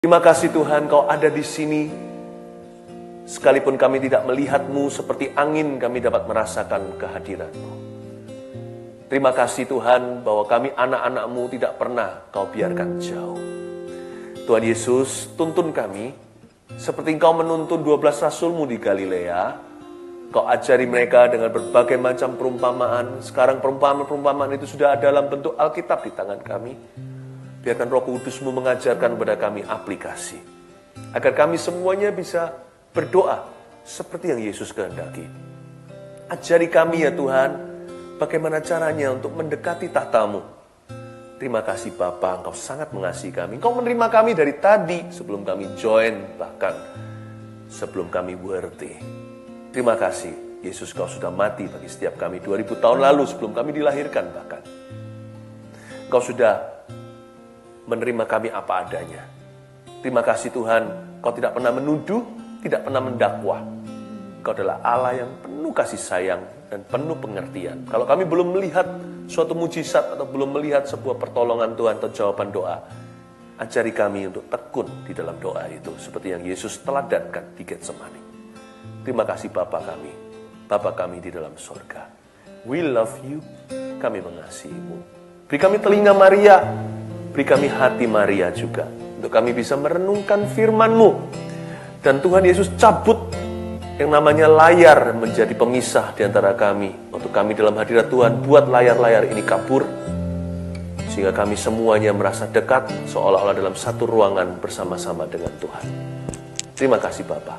Terima kasih Tuhan, Kau ada di sini. Sekalipun kami tidak melihat-Mu, seperti angin kami dapat merasakan kehadiran-Mu. Terima kasih Tuhan, bahwa kami anak-anak-Mu tidak pernah Kau biarkan jauh. Tuhan Yesus, tuntun kami, seperti Engkau menuntun 12 rasul-Mu di Galilea. Kau ajari mereka dengan berbagai macam perumpamaan. Sekarang perumpamaan-perumpamaan itu sudah ada dalam bentuk Alkitab di tangan kami. Biarkan Roh Kudus-Mu mengajarkan kepada kami aplikasi. Agar kami semuanya bisa berdoa seperti yang Yesus kehendaki. Ajari kami ya Tuhan, bagaimana caranya untuk mendekati tahta-Mu. Terima kasih Bapa, Engkau sangat mengasihi kami. Engkau menerima kami dari tadi, sebelum kami join, bahkan sebelum kami worthy. Terima kasih, Yesus Kau sudah mati bagi setiap kami 2000 tahun lalu sebelum kami dilahirkan bahkan. Engkau sudah menerima kami apa adanya. Terima kasih Tuhan, Kau tidak pernah menuduh, tidak pernah mendakwa. Kau adalah Allah yang penuh kasih sayang dan penuh pengertian. Kalau kami belum melihat suatu mujizat atau belum melihat sebuah pertolongan Tuhan atau jawaban doa, ajari kami untuk tekun di dalam doa itu, seperti yang Yesus teladankan di Getsemani. Terima kasih Bapa kami di dalam surga. We love you, kami mengasihi-Mu. Beri kami telinga Maria, beri kami hati Maria juga, untuk kami bisa merenungkan firman-Mu. Dan Tuhan Yesus cabut yang namanya layar menjadi pemisah di antara kami. Untuk kami dalam hadirat Tuhan, buat layar-layar ini kabur, sehingga kami semuanya merasa dekat, seolah-olah dalam satu ruangan bersama-sama dengan Tuhan. Terima kasih Bapa.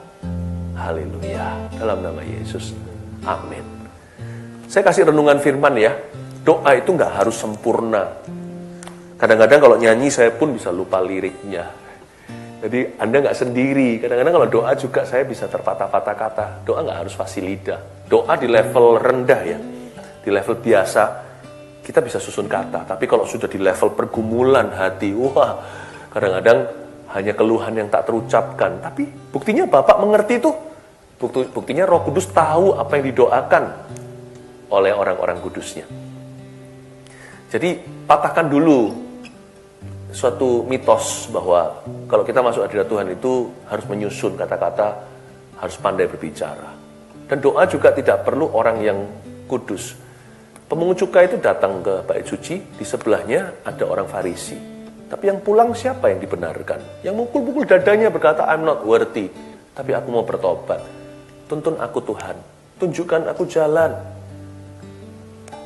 Haleluya. Dalam nama Yesus. Amin. Saya kasih renungan firman ya. Doa itu nggak harus sempurna. Kadang-kadang kalau nyanyi saya pun bisa lupa liriknya. Jadi Anda nggak sendiri. Kadang-kadang kalau doa juga saya bisa terpatah-patah kata. Doa nggak harus fasih lidah. Doa di level rendah ya. Di level biasa kita bisa susun kata. Tapi kalau sudah di level pergumulan hati, wah kadang-kadang hanya keluhan yang tak terucapkan. Tapi buktinya Bapak mengerti tuh. Buktinya Roh Kudus tahu apa yang didoakan oleh orang-orang kudusnya. Jadi patahkan dulu suatu mitos bahwa kalau kita masuk hadirat Tuhan itu harus menyusun kata-kata, harus pandai berbicara. Dan doa juga tidak perlu orang yang kudus. Pemungut cukai itu datang ke bait suci, di sebelahnya ada orang Farisi. Tapi yang pulang siapa yang dibenarkan? Yang mukul-mukul dadanya berkata, I'm not worthy, tapi aku mau bertobat. Tuntun aku Tuhan, tunjukkan aku jalan.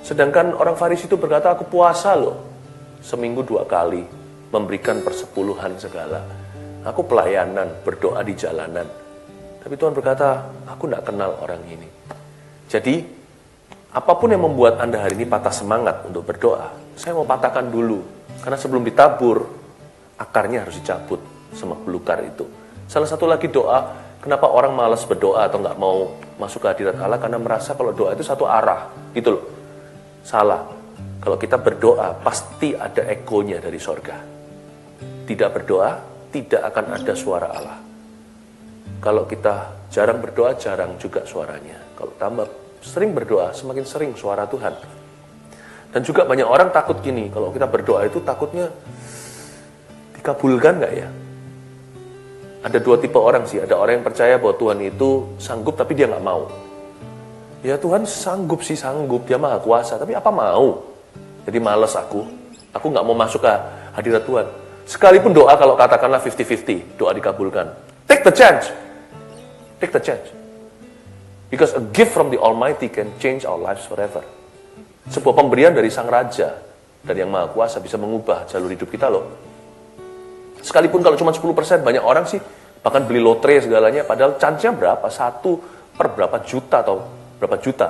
Sedangkan orang Farisi itu berkata, aku puasa loh, seminggu 2 kali, memberikan persepuluhan segala. Aku pelayanan, berdoa di jalanan. Tapi Tuhan berkata, aku tidak kenal orang ini. Jadi, apapun yang membuat Anda hari ini patah semangat untuk berdoa, saya mau patahkan dulu. Karena sebelum ditabur, akarnya harus dicabut, semak belukar itu. Salah satu lagi doa, kenapa orang malas berdoa atau nggak mau masuk ke hadirat Allah, karena merasa kalau doa itu satu arah, gitu loh. Salah. Kalau kita berdoa, pasti ada ekonya dari sorga. Tidak berdoa, tidak akan ada suara Allah. Kalau kita jarang berdoa, jarang juga suaranya. Kalau tambah sering berdoa, semakin sering suara Tuhan. Dan juga banyak orang takut gini, kalau kita berdoa itu takutnya dikabulkan nggak ya? Ada 2 tipe orang sih. Ada orang yang percaya bahwa Tuhan itu sanggup tapi dia nggak mau. Ya Tuhan sanggup sih, sanggup, dia maha kuasa, tapi apa mau? Jadi males aku nggak mau masuk ke hadirat Tuhan. Sekalipun doa kalau katakanlah 50-50, doa dikabulkan. Take the chance. Take the chance. Because a gift from the Almighty can change our lives forever. Sebuah pemberian dari Sang Raja dan yang maha kuasa bisa mengubah jalur hidup kita loh. Sekalipun kalau cuma 10%, banyak orang sih bahkan beli lotre segalanya, padahal chance-nya berapa? 1 per berapa juta atau berapa juta.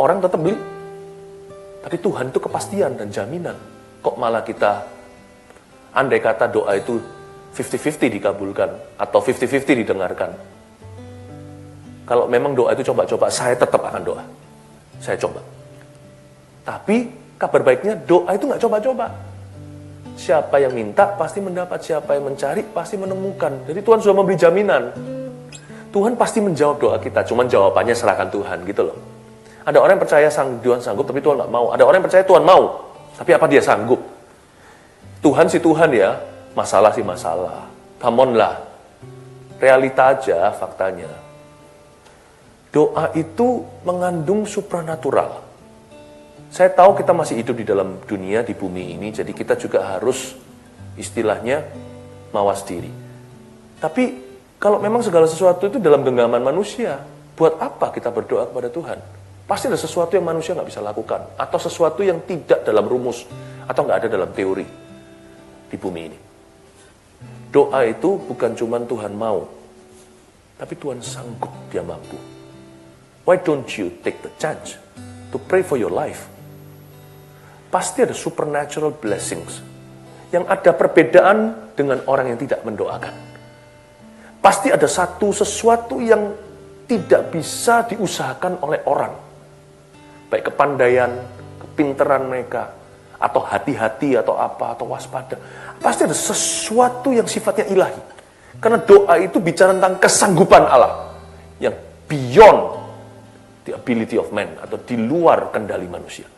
Orang tetap beli. Tapi Tuhan itu kepastian dan jaminan. Kok malah kita, andai kata doa itu 50-50 dikabulkan, atau 50-50 didengarkan. Kalau memang doa itu coba-coba, saya tetap akan doa. Saya coba. Tapi kabar baiknya doa itu nggak coba-coba. Siapa yang minta pasti mendapat, siapa yang mencari pasti menemukan. Jadi Tuhan sudah memberi jaminan. Tuhan pasti menjawab doa kita, cuman jawabannya serahkan Tuhan gitu loh. Ada orang yang percaya Tuhan sanggup tapi Tuhan nggak mau. Ada orang yang percaya Tuhan mau, tapi apa dia sanggup? Tuhan sih Tuhan ya, masalah sih masalah. Come on lah. Realita aja faktanya. Doa itu mengandung supranatural. Saya tahu kita masih hidup di dalam dunia, di bumi ini, jadi kita juga harus istilahnya mawas diri. Tapi kalau memang segala sesuatu itu dalam genggaman manusia, buat apa kita berdoa kepada Tuhan? Pasti ada sesuatu yang manusia nggak bisa lakukan, atau sesuatu yang tidak dalam rumus, atau nggak ada dalam teori di bumi ini. Doa itu bukan cuma Tuhan mau, tapi Tuhan sanggup, Dia mampu. Why don't you take the chance to pray for your life? Pasti ada supernatural blessings. Yang ada perbedaan dengan orang yang tidak mendoakan. Pasti ada sesuatu yang tidak bisa diusahakan oleh orang. Baik kepandaian, kepintaran mereka, atau hati-hati, atau apa, atau waspada. Pasti ada sesuatu yang sifatnya ilahi. Karena doa itu bicara tentang kesanggupan Allah. Yang beyond the ability of man, atau di luar kendali manusia.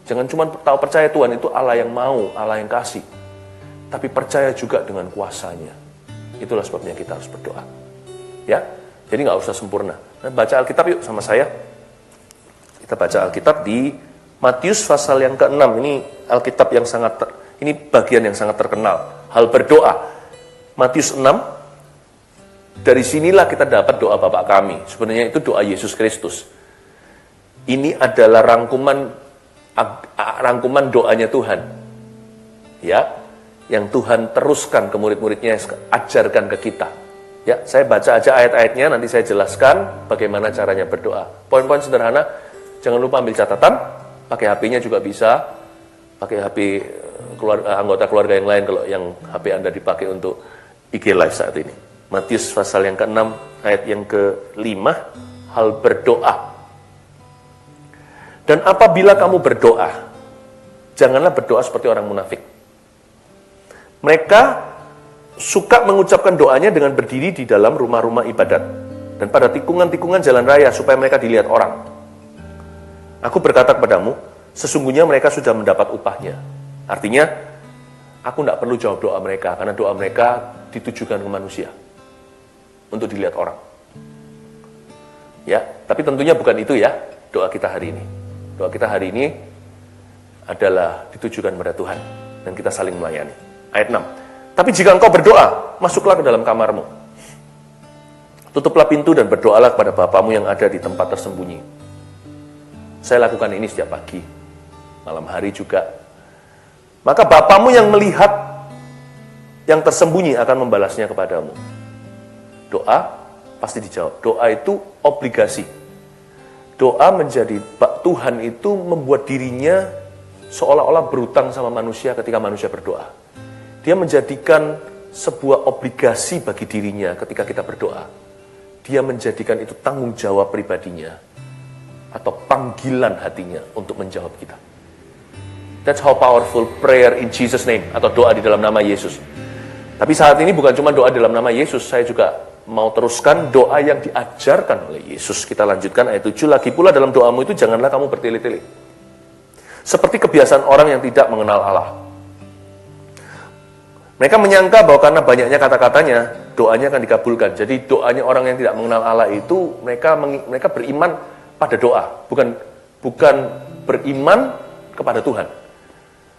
Jangan cuma tahu percaya Tuhan itu Allah yang mau, Allah yang kasih. Tapi percaya juga dengan kuasanya. Itulah sebabnya kita harus berdoa. Ya, jadi nggak usah sempurna. Nah, baca Alkitab yuk sama saya. Kita baca Alkitab di Matius pasal yang ke-6. Ini Alkitab yang ini bagian yang sangat terkenal. Hal berdoa. Matius 6. Dari sinilah kita dapat doa Bapa kami. Sebenarnya itu doa Yesus Kristus. Ini adalah rangkuman doanya Tuhan. Ya, yang Tuhan teruskan ke murid-muridnya, ajarkan ke kita. Ya, saya baca aja ayat-ayatnya, nanti saya jelaskan bagaimana caranya berdoa. Poin-poin sederhana, jangan lupa ambil catatan, pakai HP-nya juga bisa, pakai HP anggota keluarga yang lain kalau yang HP Anda dipakai untuk IG Live saat ini. Matius pasal yang ke-6, ayat yang ke-5, hal berdoa. Dan apabila kamu berdoa, janganlah berdoa seperti orang munafik. Mereka suka mengucapkan doanya dengan berdiri di dalam rumah-rumah ibadat dan pada tikungan-tikungan jalan raya supaya mereka dilihat orang. Aku berkata kepadamu, sesungguhnya mereka sudah mendapat upahnya. Artinya, aku tidak perlu jawab doa mereka, karena doa mereka ditujukan ke manusia untuk dilihat orang. Ya, tapi tentunya bukan itu ya doa kita hari ini. Doa kita hari ini adalah ditujukan kepada Tuhan dan kita saling melayani. Ayat 6. Tapi jika engkau berdoa, masuklah ke dalam kamarmu. Tutuplah pintu dan berdoalah kepada Bapamu yang ada di tempat tersembunyi. Saya lakukan ini setiap pagi, malam hari juga. Maka Bapamu yang melihat yang tersembunyi akan membalasnya kepadamu. Doa pasti dijawab. Doa itu obligasi. Doa menjadi Tuhan itu membuat dirinya seolah-olah berutang sama manusia ketika manusia berdoa. Dia menjadikan sebuah obligasi bagi dirinya ketika kita berdoa. Dia menjadikan itu tanggung jawab pribadinya atau panggilan hatinya untuk menjawab kita. That's how powerful prayer in Jesus name, atau doa di dalam nama Yesus. Tapi saat ini bukan cuma doa dalam nama Yesus, saya juga mau teruskan doa yang diajarkan oleh Yesus. Kita lanjutkan ayat 7. Lagi pula dalam doamu itu janganlah kamu bertele-tele, seperti kebiasaan orang yang tidak mengenal Allah. Mereka menyangka bahwa karena banyaknya kata-katanya, doanya akan dikabulkan. Jadi doanya orang yang tidak mengenal Allah itu, mereka beriman pada doa, bukan beriman kepada Tuhan.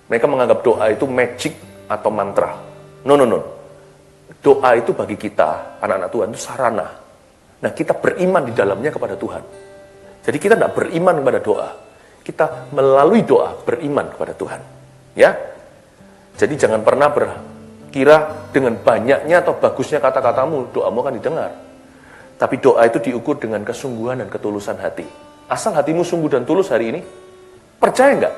Mereka menganggap doa itu magic atau mantra. No. Doa itu bagi kita, anak-anak Tuhan, itu sarana. Nah, kita beriman di dalamnya kepada Tuhan. Jadi kita tidak beriman kepada doa. Kita melalui doa beriman kepada Tuhan. Ya. Jadi jangan pernah berkira dengan banyaknya atau bagusnya kata-katamu, doamu akan didengar. Tapi doa itu diukur dengan kesungguhan dan ketulusan hati. Asal hatimu sungguh dan tulus hari ini, percaya nggak?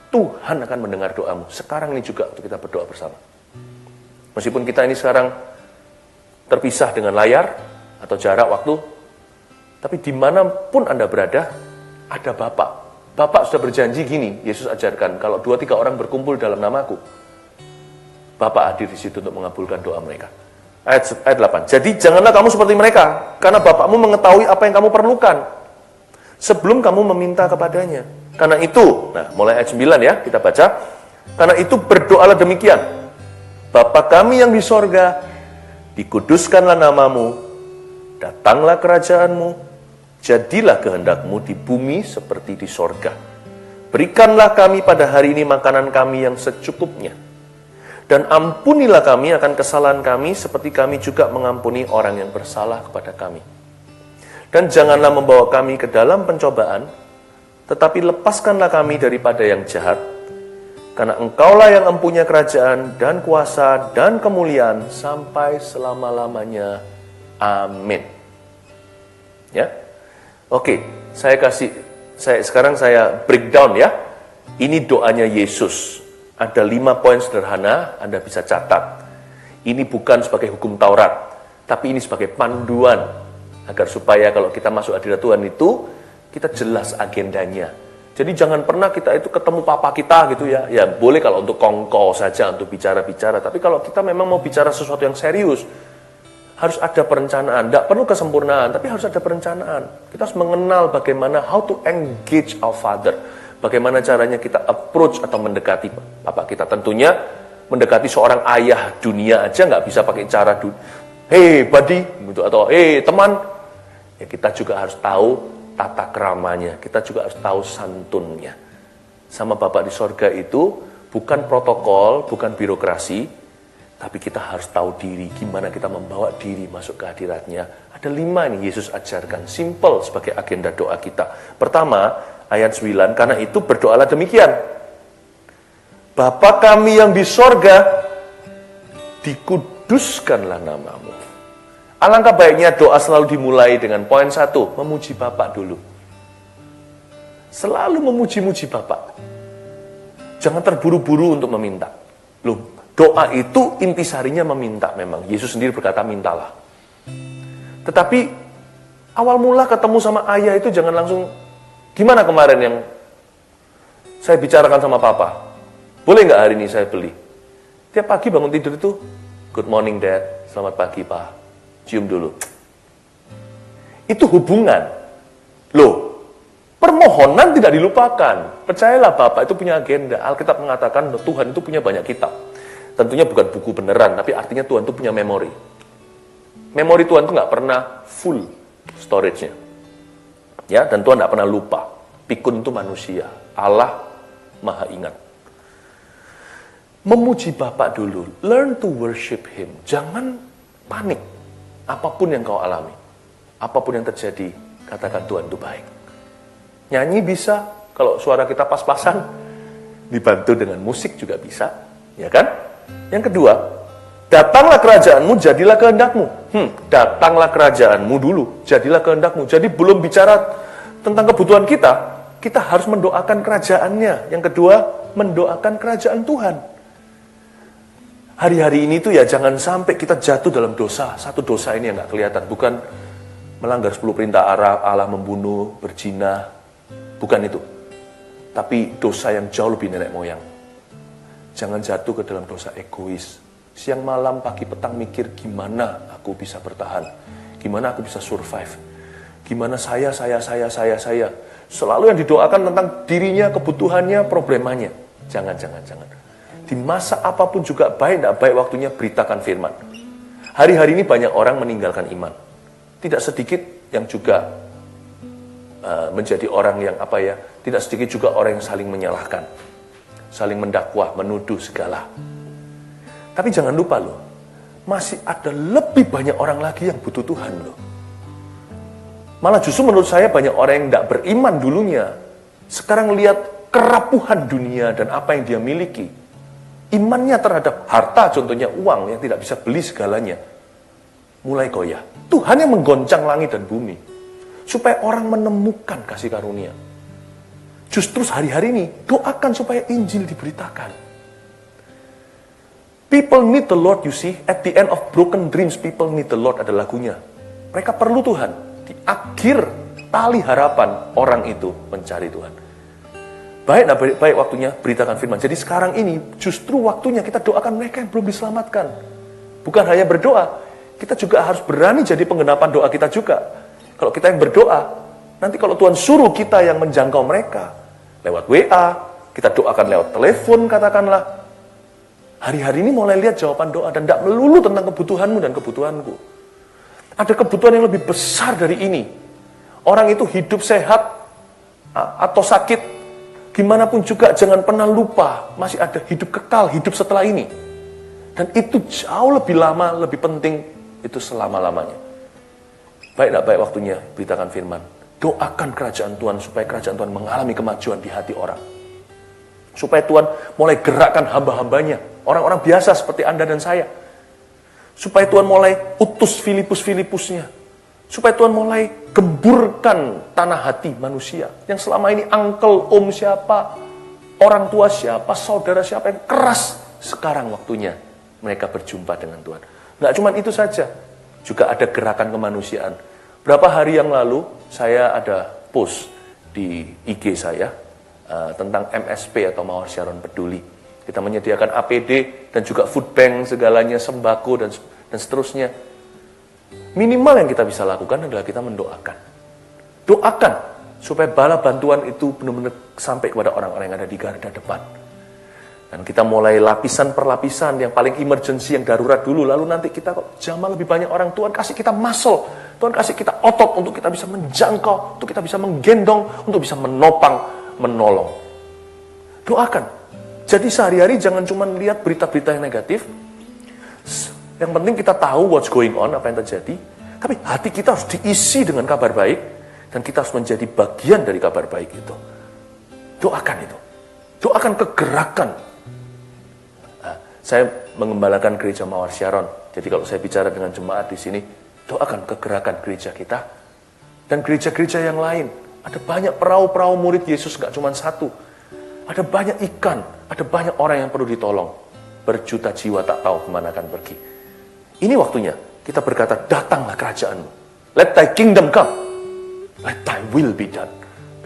Tuhan akan mendengar doamu. Sekarang ini juga untuk kita berdoa bersama. Meskipun kita ini sekarang terpisah dengan layar atau jarak waktu, tapi dimanapun Anda berada, ada Bapak. Bapak sudah berjanji gini, Yesus ajarkan, kalau 2-3 orang berkumpul dalam namaku, Bapak hadir di situ untuk mengabulkan doa mereka. Ayat 8. Jadi janganlah kamu seperti mereka, karena Bapakmu mengetahui apa yang kamu perlukan sebelum kamu meminta kepadanya. Karena itu, nah mulai ayat 9 ya, kita baca. Karena itu berdoalah demikian. Bapa kami yang di sorga, Dikuduskanlah namamu, datanglah kerajaanmu, jadilah kehendakmu di bumi seperti di sorga. Berikanlah kami pada hari ini makanan kami yang secukupnya. Dan ampunilah kami akan kesalahan kami seperti kami juga mengampuni orang yang bersalah kepada kami. Dan janganlah membawa kami ke dalam pencobaan, tetapi lepaskanlah kami daripada yang jahat. Karena Engkaulah yang empunya kerajaan dan kuasa dan kemuliaan sampai selama-lamanya. Amin. Ya. Oke, sekarang saya breakdown ya. Ini doanya Yesus. Ada 5 poin sederhana, Anda bisa catat. Ini bukan sebagai hukum Taurat, tapi ini sebagai panduan agar supaya kalau kita masuk hadirat Tuhan itu kita jelas agendanya. Jadi jangan pernah kita itu ketemu papa kita gitu ya. Ya boleh kalau untuk kongko saja, untuk bicara-bicara. Tapi kalau kita memang mau bicara sesuatu yang serius, harus ada perencanaan. Tidak perlu kesempurnaan, tapi harus ada perencanaan. Kita harus mengenal bagaimana how to engage our Father. Bagaimana caranya kita approach atau mendekati Bapak kita. Tentunya mendekati seorang ayah dunia aja nggak bisa pakai cara hey buddy, gitu, atau hey teman. Ya kita juga harus tahu tata keramanya, kita juga harus tahu santunnya. Sama Bapak di sorga itu bukan protokol, bukan birokrasi, tapi kita harus tahu diri, gimana kita membawa diri masuk ke hadiratnya. Ada 5 ini Yesus ajarkan, simple sebagai agenda doa kita. Pertama, ayat 9, karena itu berdoalah demikian. Bapa kami yang di sorga, dikuduskanlah namamu. Alangkah baiknya doa selalu dimulai dengan poin 1, memuji Bapak dulu. Selalu memuji-muji Bapak. Jangan terburu-buru untuk meminta. Loh, doa itu intisarinya meminta memang. Yesus sendiri berkata, mintalah. Tetapi, awal mula ketemu sama ayah itu jangan langsung, gimana kemarin yang saya bicarakan sama Papa? Boleh nggak hari ini saya beli? Tiap pagi bangun tidur itu, good morning Dad, selamat pagi Pak. Cium dulu. Itu hubungan. Loh, permohonan tidak dilupakan. Percayalah Bapak itu punya agenda. Alkitab mengatakan Tuhan itu punya banyak kitab. Tentunya bukan buku beneran, tapi artinya Tuhan itu punya memori. Memori Tuhan itu nggak pernah full storage-nya. Ya, dan Tuhan nggak pernah lupa. Pikun itu manusia. Allah maha ingat. Memuji Bapak dulu. Learn to worship Him. Jangan panik. Apapun yang kau alami, apapun yang terjadi, katakan Tuhan itu baik. Nyanyi bisa, kalau suara kita pas-pasan, dibantu dengan musik juga bisa, ya kan? Yang kedua, datanglah kerajaanmu, jadilah kehendakmu. Datanglah kerajaanmu dulu, jadilah kehendakmu. Jadi belum bicara tentang kebutuhan kita harus mendoakan kerajaannya. Yang kedua, mendoakan kerajaan Tuhan. Hari-hari ini tuh ya jangan sampai kita jatuh dalam dosa. Satu dosa ini yang gak kelihatan. Bukan melanggar 10 perintah Allah, membunuh, berzina. Bukan itu. Tapi dosa yang jauh lebih nenek moyang. Jangan jatuh ke dalam dosa egois. Siang malam, pagi petang mikir gimana aku bisa bertahan. Gimana aku bisa survive. Gimana saya. Selalu yang didoakan tentang dirinya, kebutuhannya, problemanya. Jangan. Di masa apapun juga baik, tidak baik waktunya beritakan firman. Hari-hari ini banyak orang meninggalkan iman. Tidak sedikit yang juga menjadi orang yang tidak sedikit juga orang yang saling menyalahkan. Saling mendakwah, menuduh segala. Tapi jangan lupa loh, masih ada lebih banyak orang lagi yang butuh Tuhan loh. Malah justru menurut saya banyak orang yang tidak beriman dulunya. Sekarang lihat kerapuhan dunia dan apa yang dia miliki. Imannya terhadap harta, contohnya uang yang tidak bisa beli segalanya, mulai goyah. Tuhan yang menggoncang langit dan bumi, supaya orang menemukan kasih karunia. Justru hari-hari ini, doakan supaya Injil diberitakan. People need the Lord, you see. At the end of broken dreams, people need the Lord, ada lagunya. Mereka perlu Tuhan. Di akhir tali harapan, orang itu mencari Tuhan. Baik waktunya beritakan firman. Jadi sekarang ini justru waktunya kita doakan mereka yang belum diselamatkan. Bukan hanya berdoa, kita juga harus berani jadi penggenapan doa kita juga. Kalau kita yang berdoa, nanti kalau Tuhan suruh kita yang menjangkau mereka, lewat WA, kita doakan lewat telepon katakanlah, Hari-hari ini mulai lihat jawaban doa dan tidak melulu tentang kebutuhanmu dan kebutuhanku. Ada kebutuhan yang lebih besar dari ini. Orang itu hidup sehat atau sakit, gimana pun juga jangan pernah lupa masih ada hidup kekal, hidup setelah ini. Dan itu jauh lebih lama, lebih penting, itu selama-lamanya. Baik, tidak baik waktunya beritakan firman. Doakan kerajaan Tuhan supaya kerajaan Tuhan mengalami kemajuan di hati orang. Supaya Tuhan mulai gerakkan hamba-hambanya, orang-orang biasa seperti Anda dan saya. Supaya Tuhan mulai utus Filipus-Filipusnya. Supaya Tuhan mulai gemburkan tanah hati manusia. Yang selama ini uncle, om siapa, orang tua siapa, saudara siapa yang keras. Sekarang waktunya mereka berjumpa dengan Tuhan. Nggak cuma itu saja, juga ada gerakan kemanusiaan. Berapa hari yang lalu, saya ada post di IG saya tentang MSP atau Mawar Syaron Peduli. Kita menyediakan APD dan juga food bank, segalanya, sembako, dan seterusnya. Minimal yang kita bisa lakukan adalah kita mendoakan. Doakan supaya bala bantuan itu benar-benar sampai kepada orang-orang yang ada di garda depan. Dan kita mulai lapisan per lapisan, yang paling emergency, yang darurat dulu. Lalu nanti kita kok jamah lebih banyak orang. Tuhan kasih kita muscle, Tuhan kasih kita otot untuk kita bisa menjangkau, untuk kita bisa menggendong, untuk bisa menopang, menolong. Doakan. Jadi sehari-hari jangan cuma lihat berita-berita yang negatif. Yang penting kita tahu what's going on, apa yang terjadi. Tapi hati kita harus diisi dengan kabar baik. Dan kita harus menjadi bagian dari kabar baik itu. Doakan itu. Doakan kegerakan. Saya mengembalakan gereja Mawar Syaron. Jadi kalau saya bicara dengan jemaat di sini, doakan kegerakan gereja kita. Dan gereja-gereja yang lain. Ada banyak perahu-perahu murid Yesus, gak cuma satu. Ada banyak ikan, ada banyak orang yang perlu ditolong. Berjuta jiwa tak tahu kemana akan pergi. Ini waktunya kita berkata, datanglah kerajaanmu. Let thy kingdom come. Let thy will be done.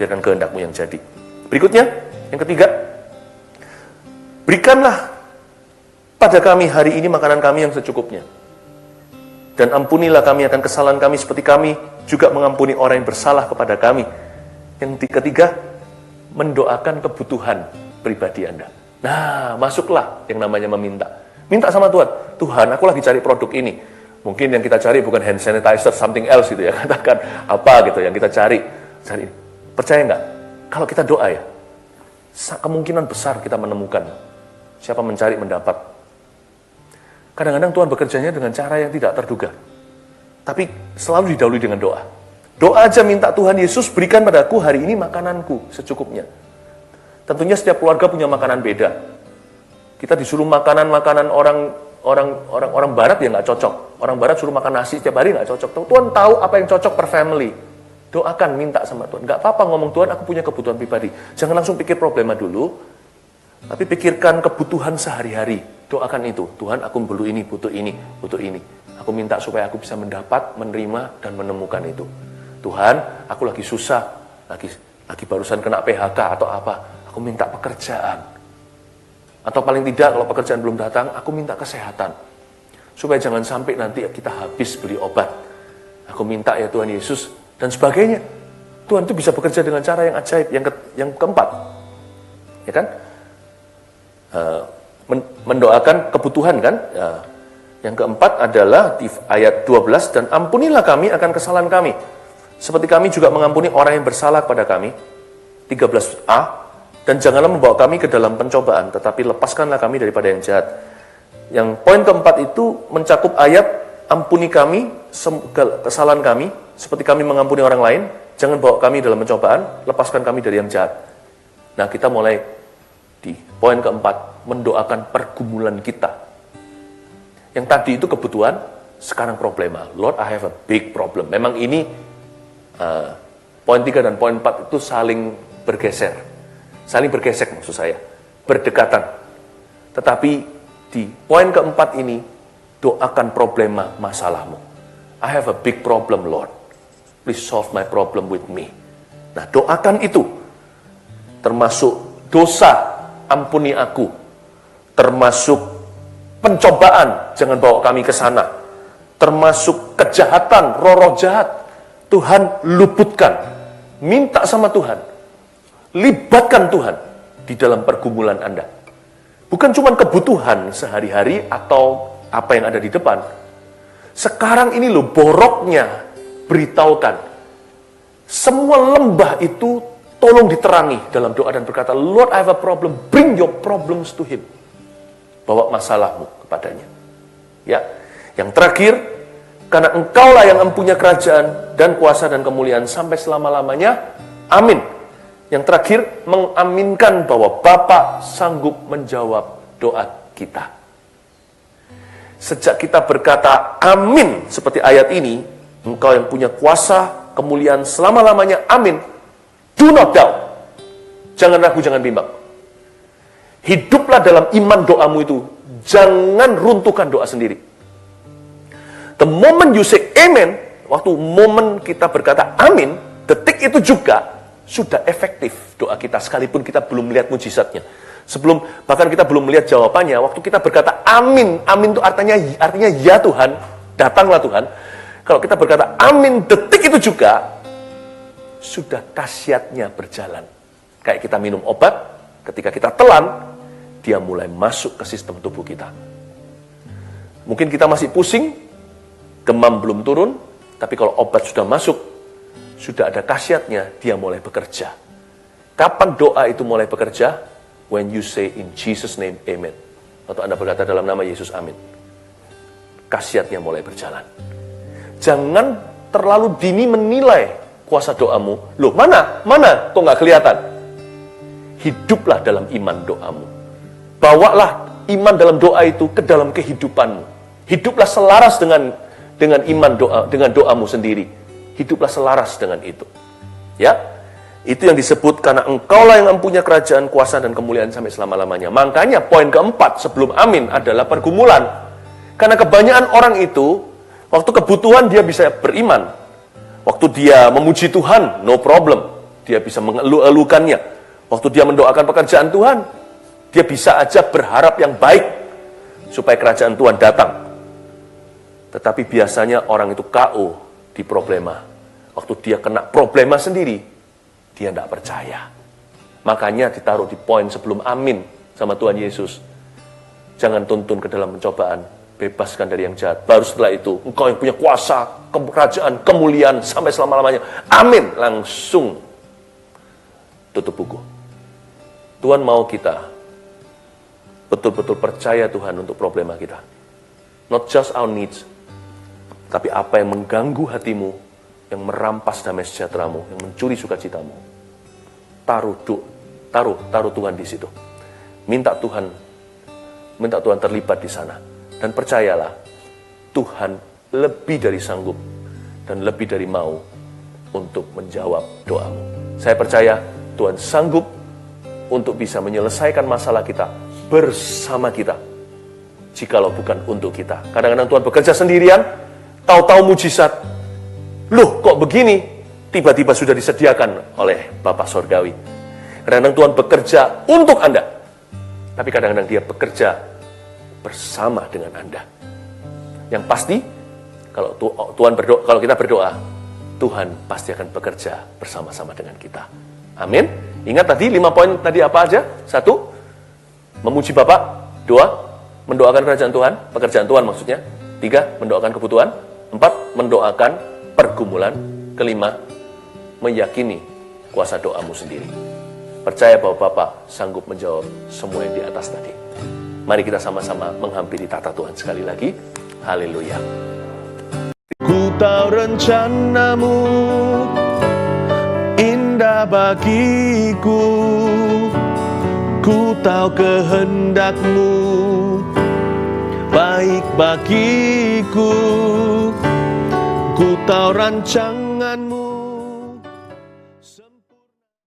Biarkan kehendakmu yang jadi. Berikutnya, yang ketiga. Berikanlah pada kami hari ini makanan kami yang secukupnya. Dan ampunilah kami akan kesalahan kami seperti kami juga mengampuni orang yang bersalah kepada kami. Yang ketiga, mendoakan kebutuhan pribadi Anda. Nah, masuklah yang namanya meminta. Minta sama Tuhan. Tuhan, aku lagi cari produk ini. Mungkin yang kita cari bukan hand sanitizer, something else gitu ya. Katakan apa gitu yang kita cari. Percaya nggak? Kalau kita doa ya, kemungkinan besar kita menemukan. Siapa mencari mendapat. Kadang-kadang Tuhan bekerjanya dengan cara yang tidak terduga. Tapi selalu didahului dengan doa. Doa aja minta, Tuhan Yesus berikan padaku hari ini makananku secukupnya. Tentunya setiap keluarga punya makanan beda. Kita disuruh makanan-makanan orang barat ya nggak cocok. Orang barat suruh makan nasi setiap hari nggak cocok. Tuhan tahu apa yang cocok per family. Doakan, minta sama Tuhan. Nggak apa-apa ngomong, Tuhan aku punya kebutuhan pribadi. Jangan langsung pikir problema dulu. Tapi pikirkan kebutuhan sehari-hari. Doakan itu. Tuhan aku perlu ini, butuh ini, butuh ini. Aku minta supaya aku bisa mendapat, menerima, dan menemukan itu. Tuhan, aku lagi susah. Lagi barusan kena PHK atau apa. Aku minta pekerjaan. Atau paling tidak kalau pekerjaan belum datang, aku minta kesehatan. Supaya jangan sampai nanti kita habis beli obat. Aku minta ya Tuhan Yesus dan sebagainya. Tuhan itu bisa bekerja dengan cara yang ajaib. Yang keempat, ya kan? Mendoakan kebutuhan kan? Yang keempat adalah di ayat 12, dan ampunilah kami akan kesalahan kami. Seperti kami juga mengampuni orang yang bersalah kepada kami. 13a. Dan janganlah membawa kami ke dalam pencobaan, tetapi lepaskanlah kami daripada yang jahat. Yang poin keempat itu mencakup ayat, ampuni kami kesalahan kami, seperti kami mengampuni orang lain. Jangan bawa kami dalam pencobaan, lepaskan kami dari yang jahat. Nah, kita mulai di poin keempat, mendoakan pergumulan kita. Yang tadi itu kebutuhan, sekarang problema. Lord, I have a big problem. Memang ini, poin 3 dan poin 4 itu saling bergeser. Saling bergesek maksud saya, berdekatan. Tetapi di poin keempat ini, doakan problema masalahmu. I have a big problem, Lord. Please solve my problem with me. Nah, doakan itu. Termasuk dosa, ampuni aku. Termasuk pencobaan, jangan bawa kami ke sana. Termasuk kejahatan, roh-roh jahat. Tuhan luputkan. Minta sama Tuhan. Libatkan Tuhan di dalam pergumulan Anda. Bukan cuma kebutuhan sehari-hari atau apa yang ada di depan. Sekarang ini loh boroknya, beritahukan. Semua lembah itu tolong diterangi dalam doa dan berkata, Lord, I have a problem, bring your problems to him. Bawa masalahmu kepadanya. Ya, yang terakhir, karena engkaulah yang mempunyai kerajaan dan kuasa dan kemuliaan sampai selama-lamanya. Amin. Yang terakhir, mengaminkan bahwa Bapa sanggup menjawab doa kita. Sejak kita berkata amin seperti ayat ini, engkau yang punya kuasa, kemuliaan selama-lamanya, amin. Do not doubt. Jangan ragu, jangan bimbang. Hiduplah dalam iman doamu itu. Jangan runtuhkan doa sendiri. The moment you say amen, waktu momen kita berkata amin, detik itu juga sudah efektif doa kita, sekalipun kita belum melihat mujizatnya. Bahkan kita belum melihat jawabannya, waktu kita berkata amin, amin itu artinya ya Tuhan, datanglah Tuhan. Kalau kita berkata amin, detik itu juga sudah khasiatnya berjalan. Kayak kita minum obat, ketika kita telan, dia mulai masuk ke sistem tubuh kita. Mungkin kita masih pusing, demam belum turun, tapi kalau obat sudah masuk, sudah ada khasiatnya, dia mulai bekerja. Kapan doa itu mulai bekerja? When you say in Jesus' name, amen. Atau Anda berkata dalam nama Yesus, amin. Khasiatnya mulai berjalan. Jangan terlalu dini menilai kuasa doamu. Loh, mana? Kok nggak kelihatan? Hiduplah dalam iman doamu. Bawalah iman dalam doa itu ke dalam kehidupanmu. Hiduplah selaras dengan iman doa, dengan doamu sendiri. Hiduplah selaras dengan itu. Ya, itu yang disebut karena engkaulah yang mempunyai kerajaan, kuasa, dan kemuliaan sampai selama-lamanya. Makanya poin keempat sebelum amin adalah pergumulan. Karena kebanyakan orang itu, waktu kebutuhan dia bisa beriman. Waktu dia memuji Tuhan, no problem. Dia bisa mengeluh-elukannya. Waktu dia mendoakan pekerjaan Tuhan, dia bisa aja berharap yang baik supaya kerajaan Tuhan datang. Tetapi biasanya orang itu KO di problema. Waktu dia kena problema sendiri, dia tidak percaya. Makanya ditaruh di poin sebelum amin sama Tuhan Yesus. Jangan tuntun ke dalam pencobaan, bebaskan dari yang jahat. Baru setelah itu, engkau yang punya kuasa, kerajaan, kemuliaan sampai selama-lamanya. Amin. Langsung tutup buku. Tuhan mau kita betul-betul percaya Tuhan untuk problema kita. Not just our needs, tapi apa yang mengganggu hatimu, yang merampas damai sejahteramu, yang mencuri sukacitamu. Taruh Tuhan di situ. Minta Tuhan terlibat di sana. Dan percayalah, Tuhan lebih dari sanggup dan lebih dari mau untuk menjawab doamu. Saya percaya Tuhan sanggup untuk bisa menyelesaikan masalah kita bersama kita. Jikalau bukan untuk kita. Kadang-kadang Tuhan bekerja sendirian, tahu-tahu mujizat. Loh, kok begini? Tiba-tiba sudah disediakan oleh Bapa Sorgawi. Kadang-kadang Tuhan bekerja untuk Anda. Tapi kadang-kadang dia bekerja bersama dengan Anda. Yang pasti, kalau kita berdoa, Tuhan pasti akan bekerja bersama-sama dengan kita. Amin. Ingat tadi 5 poin tadi apa aja? 1, memuji Bapa. 2, mendoakan kerajaan Tuhan, pekerjaan Tuhan maksudnya. 3, mendoakan kebutuhan. 4, mendoakan pergumulan. 5, meyakini kuasa doamu sendiri. Percaya bahwa Bapa sanggup menjawab semua yang di atas tadi. Mari kita sama-sama menghampiri tata Tuhan sekali lagi. Haleluya. Ku tahu rencanamu indah bagiku, ku tahu kehendakmu baik bagiku, ku tahu rancang